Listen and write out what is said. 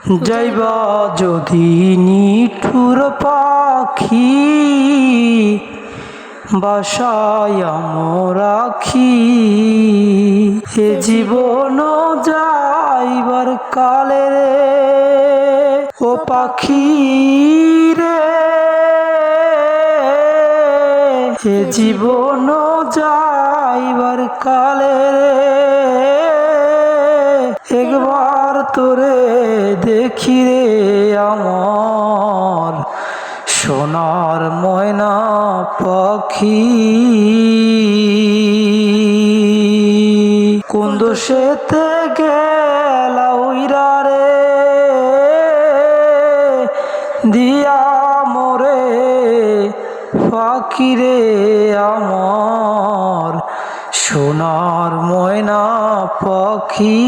যাইবা যদি নিঠুর পাখি বাসায় রাখি, এ জীবন যাইবার কালে রে ও পাখি রে, এ জীবন যাইবার কালে রে একবার তোরে দেখি রে আমার সোনার ময়না পাখি। কোন দোষেতে গেলা উইরা রে দিয়া মোরে পাখি রে আমার সোনার ময়না পাখি।